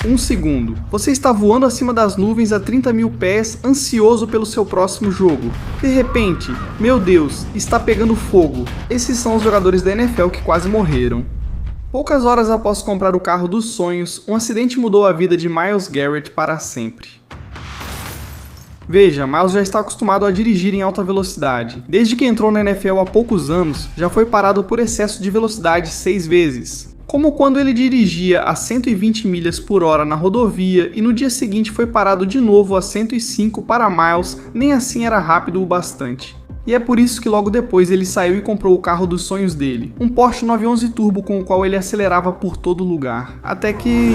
Um segundo. Você está voando acima das nuvens a 30 mil pés, ansioso pelo seu próximo jogo. De repente, meu Deus, está pegando fogo. Esses são os jogadores da NFL que quase morreram. Poucas horas após comprar o carro dos sonhos, um acidente mudou a vida de Myles Garrett para sempre. Veja, Myles já está acostumado a dirigir em alta velocidade. Desde que entrou na NFL há poucos anos, já foi parado por excesso de velocidade 6 vezes. Como quando ele dirigia a 120 milhas por hora na rodovia e no dia seguinte foi parado de novo a 105 para Myles, nem assim era rápido o bastante. E é por isso que logo depois ele saiu e comprou o carro dos sonhos dele, um Porsche 911 Turbo com o qual ele acelerava por todo lugar, até que...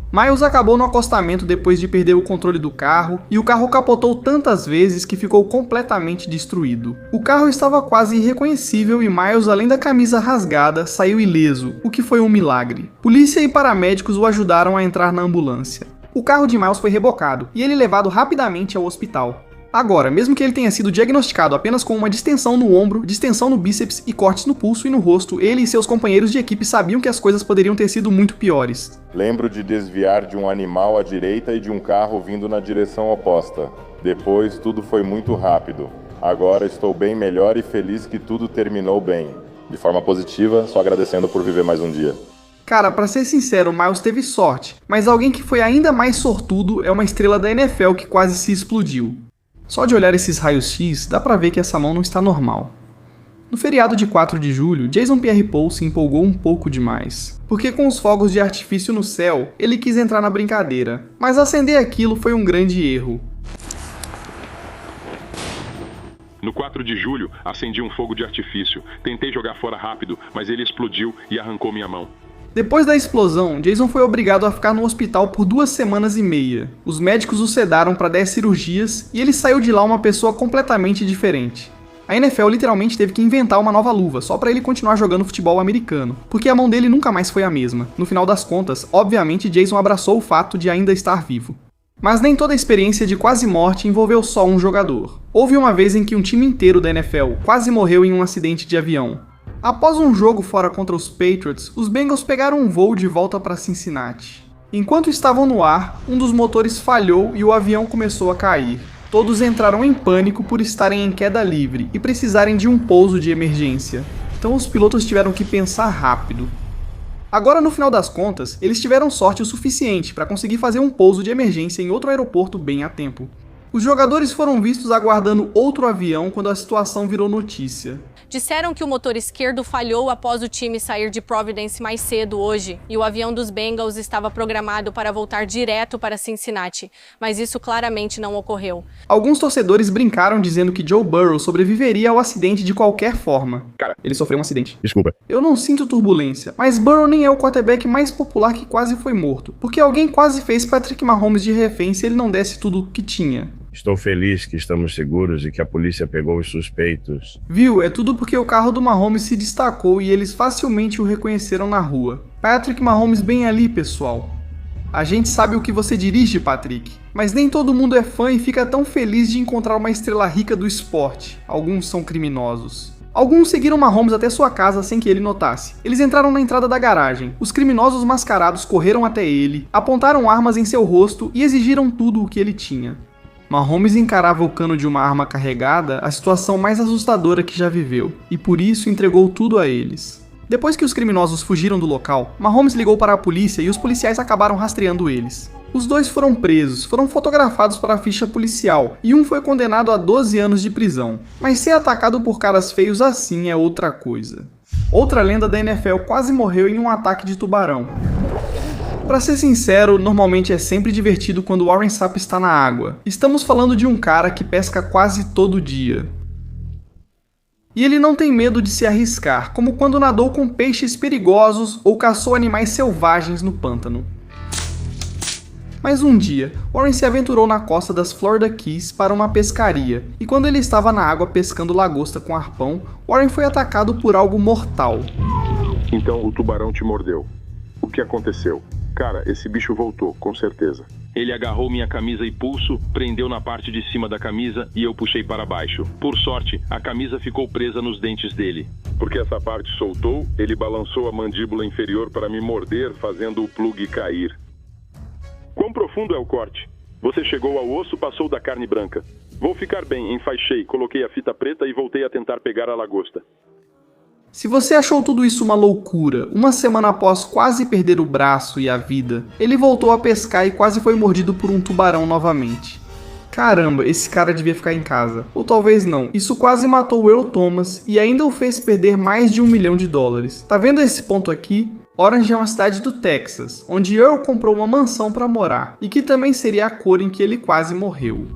Myles acabou no acostamento depois de perder o controle do carro, e o carro capotou tantas vezes que ficou completamente destruído. O carro estava quase irreconhecível e Myles, além da camisa rasgada, saiu ileso, o que foi um milagre. Polícia e paramédicos o ajudaram a entrar na ambulância. O carro de Myles foi rebocado, e ele levado rapidamente ao hospital. Agora, mesmo que ele tenha sido diagnosticado apenas com uma distensão no ombro, distensão no bíceps e cortes no pulso e no rosto, ele e seus companheiros de equipe sabiam que as coisas poderiam ter sido muito piores. Lembro de desviar de um animal à direita e de um carro vindo na direção oposta. Depois, tudo foi muito rápido. Agora estou bem melhor e feliz que tudo terminou bem. De forma positiva, só agradecendo por viver mais um dia. Cara, pra ser sincero, Myles teve sorte, mas alguém que foi ainda mais sortudo é uma estrela da NFL que quase se explodiu. Só de olhar esses raios-x, dá pra ver que essa mão não está normal. No feriado de 4 de julho, Jason Pierre-Paul se empolgou um pouco demais. Porque com os fogos de artifício no céu, ele quis entrar na brincadeira. Mas acender aquilo foi um grande erro. No 4 de julho, acendi um fogo de artifício. Tentei jogar fora rápido, mas ele explodiu e arrancou minha mão. Depois da explosão, Jason foi obrigado a ficar no hospital por 2 semanas e meia. Os médicos o sedaram para 10 cirurgias e ele saiu de lá uma pessoa completamente diferente. A NFL literalmente teve que inventar uma nova luva só para ele continuar jogando futebol americano, porque a mão dele nunca mais foi a mesma. No final das contas, obviamente Jason abraçou o fato de ainda estar vivo. Mas nem toda a experiência de quase morte envolveu só um jogador. Houve uma vez em que um time inteiro da NFL quase morreu em um acidente de avião. Após um jogo fora contra os Patriots, os Bengals pegaram um voo de volta para Cincinnati. Enquanto estavam no ar, um dos motores falhou e o avião começou a cair. Todos entraram em pânico por estarem em queda livre e precisarem de um pouso de emergência. Então os pilotos tiveram que pensar rápido. Agora, no final das contas, eles tiveram sorte o suficiente para conseguir fazer um pouso de emergência em outro aeroporto bem a tempo. Os jogadores foram vistos aguardando outro avião quando a situação virou notícia. Disseram que o motor esquerdo falhou após o time sair de Providence mais cedo hoje, e o avião dos Bengals estava programado para voltar direto para Cincinnati, mas isso claramente não ocorreu. Alguns torcedores brincaram dizendo que Joe Burrow sobreviveria ao acidente de qualquer forma. Cara, ele sofreu um acidente. Desculpa. Eu não sinto turbulência, mas Burrow nem é o quarterback mais popular que quase foi morto, porque alguém quase fez Patrick Mahomes de refém se ele não desse tudo o que tinha. Estou feliz que estamos seguros e que a polícia pegou os suspeitos. Viu? É tudo porque o carro do Mahomes se destacou e eles facilmente o reconheceram na rua. Patrick Mahomes bem ali, pessoal. A gente sabe o que você dirige, Patrick, mas nem todo mundo é fã e fica tão feliz de encontrar uma estrela rica do esporte. Alguns são criminosos. Alguns seguiram Mahomes até sua casa sem que ele notasse. Eles entraram na entrada da garagem. Os criminosos mascarados correram até ele, apontaram armas em seu rosto e exigiram tudo o que ele tinha. Mahomes encarava o cano de uma arma carregada a situação mais assustadora que já viveu, e por isso entregou tudo a eles. Depois que os criminosos fugiram do local, Mahomes ligou para a polícia e os policiais acabaram rastreando eles. Os dois foram presos, foram fotografados para a ficha policial, e um foi condenado a 12 anos de prisão. Mas ser atacado por caras feios assim é outra coisa. Outra lenda da NFL quase morreu em um ataque de tubarão. Pra ser sincero, normalmente é sempre divertido quando o Warren Sapp está na água. Estamos falando de um cara que pesca quase todo dia. E ele não tem medo de se arriscar, como quando nadou com peixes perigosos ou caçou animais selvagens no pântano. Mas um dia, Warren se aventurou na costa das Florida Keys para uma pescaria, e quando ele estava na água pescando lagosta com arpão, Warren foi atacado por algo mortal. Então o tubarão te mordeu. O que aconteceu? Cara, esse bicho voltou, com certeza. Ele agarrou minha camisa e pulso, prendeu na parte de cima da camisa e eu puxei para baixo. Por sorte, a camisa ficou presa nos dentes dele. porque essa parte soltou, ele balançou a mandíbula inferior para me morder, fazendo o plug cair. Quão profundo é o corte? Você chegou ao osso, passou da carne branca. Vou ficar bem, enfaixei, coloquei a fita preta e voltei a tentar pegar a lagosta. Se você achou tudo isso uma loucura, uma semana após quase perder o braço e a vida, ele voltou a pescar e quase foi mordido por um tubarão novamente. Caramba, esse cara devia ficar em casa. Ou talvez não. Isso quase matou o Earl Thomas e ainda o fez perder mais de $1 milhão. Tá vendo esse ponto aqui? Orange é uma cidade do Texas, onde Earl comprou uma mansão para morar, e que também seria a cor em que ele quase morreu.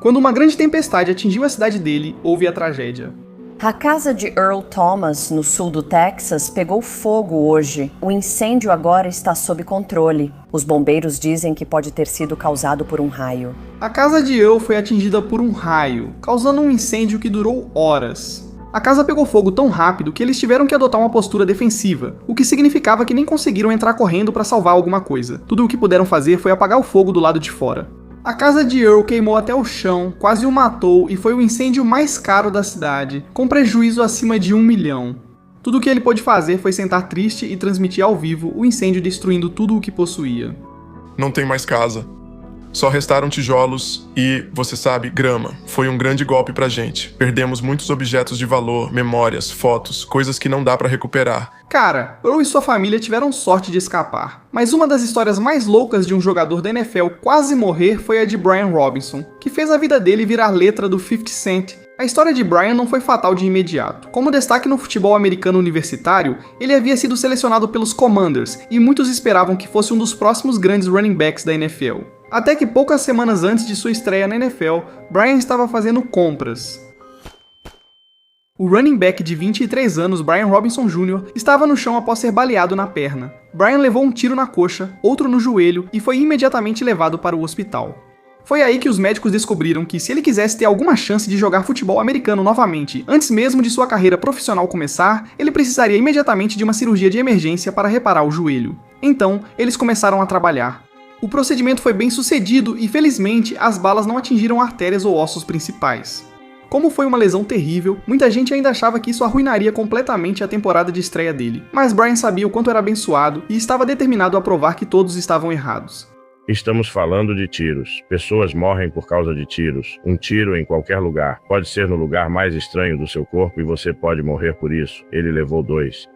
Quando uma grande tempestade atingiu a cidade dele, houve a tragédia. A casa de Earl Thomas, no sul do Texas, pegou fogo hoje. O incêndio agora está sob controle. Os bombeiros dizem que pode ter sido causado por um raio. A casa de Earl foi atingida por um raio, causando um incêndio que durou horas. A casa pegou fogo tão rápido que eles tiveram que adotar uma postura defensiva, o que significava que nem conseguiram entrar correndo para salvar alguma coisa. Tudo o que puderam fazer foi apagar o fogo do lado de fora. A casa de Earl queimou até o chão, quase o matou e foi o incêndio mais caro da cidade, com prejuízo acima de $1 milhão. Tudo o que ele pôde fazer foi sentar triste e transmitir ao vivo o incêndio destruindo tudo o que possuía. Não tem mais casa. Só restaram tijolos e, você sabe, grama. Foi um grande golpe pra gente. Perdemos muitos objetos de valor, memórias, fotos, coisas que não dá pra recuperar. Cara, Earl e sua família tiveram sorte de escapar. Mas uma das histórias mais loucas de um jogador da NFL quase morrer foi a de Brian Robinson, que fez a vida dele virar letra do 50 Cent. A história de Brian não foi fatal de imediato. Como destaque no futebol americano universitário, ele havia sido selecionado pelos Commanders e muitos esperavam que fosse um dos próximos grandes running backs da NFL. Até que poucas semanas antes de sua estreia na NFL, Brian estava fazendo compras. O running back de 23 anos, Brian Robinson Jr., estava no chão após ser baleado na perna. Brian levou um tiro na coxa, outro no joelho e foi imediatamente levado para o hospital. Foi aí que os médicos descobriram que se ele quisesse ter alguma chance de jogar futebol americano novamente, antes mesmo de sua carreira profissional começar, ele precisaria imediatamente de uma cirurgia de emergência para reparar o joelho. Então, eles começaram a trabalhar. O procedimento foi bem sucedido e, felizmente, as balas não atingiram artérias ou ossos principais. Como foi uma lesão terrível, muita gente ainda achava que isso arruinaria completamente a temporada de estreia dele, mas Brian sabia o quanto era abençoado e estava determinado a provar que todos estavam errados. Estamos falando de tiros. Pessoas morrem por causa de tiros. Um tiro em qualquer lugar. Pode ser no lugar mais estranho do seu corpo e você pode morrer por isso. Ele levou 2.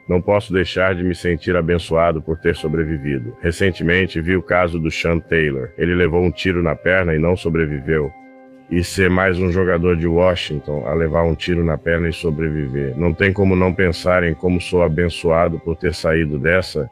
Não posso deixar de me sentir abençoado por ter sobrevivido. Recentemente vi o caso do Sean Taylor. Ele levou um tiro na perna e não sobreviveu. E ser mais um jogador de Washington a levar um tiro na perna e sobreviver. Não tem como não pensar em como sou abençoado por ter saído dessa.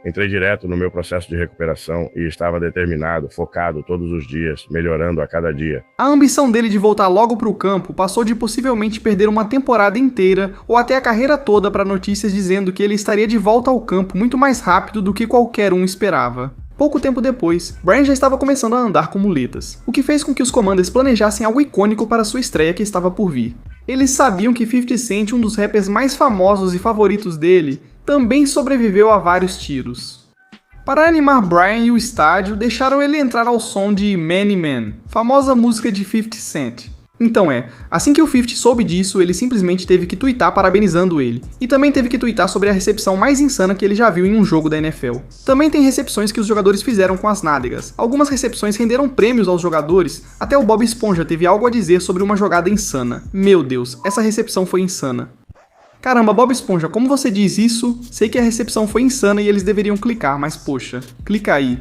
Entrei direto no meu processo de recuperação e estava determinado, focado todos os dias, melhorando a cada dia. A ambição dele de voltar logo para o campo passou de possivelmente perder uma temporada inteira ou até a carreira toda para notícias dizendo que ele estaria de volta ao campo muito mais rápido do que qualquer um esperava. Pouco tempo depois, Brian já estava começando a andar com muletas, o que fez com que os Commanders planejassem algo icônico para sua estreia que estava por vir. Eles sabiam que 50 Cent, um dos rappers mais famosos e favoritos dele, também sobreviveu a vários tiros. Para animar Brian e o estádio, deixaram ele entrar ao som de Many Men, famosa música de 50 Cent. Então assim que o 50 soube disso, ele simplesmente teve que tuitar parabenizando ele, e também teve que tuitar sobre a recepção mais insana que ele já viu em um jogo da NFL. Também tem recepções que os jogadores fizeram com as nádegas. Algumas recepções renderam prêmios aos jogadores, até o Bob Esponja teve algo a dizer sobre uma jogada insana. Meu Deus, essa recepção foi insana. Caramba, Bob Esponja, como você diz isso? Sei que a recepção foi insana e eles deveriam clicar, mas poxa, clica aí.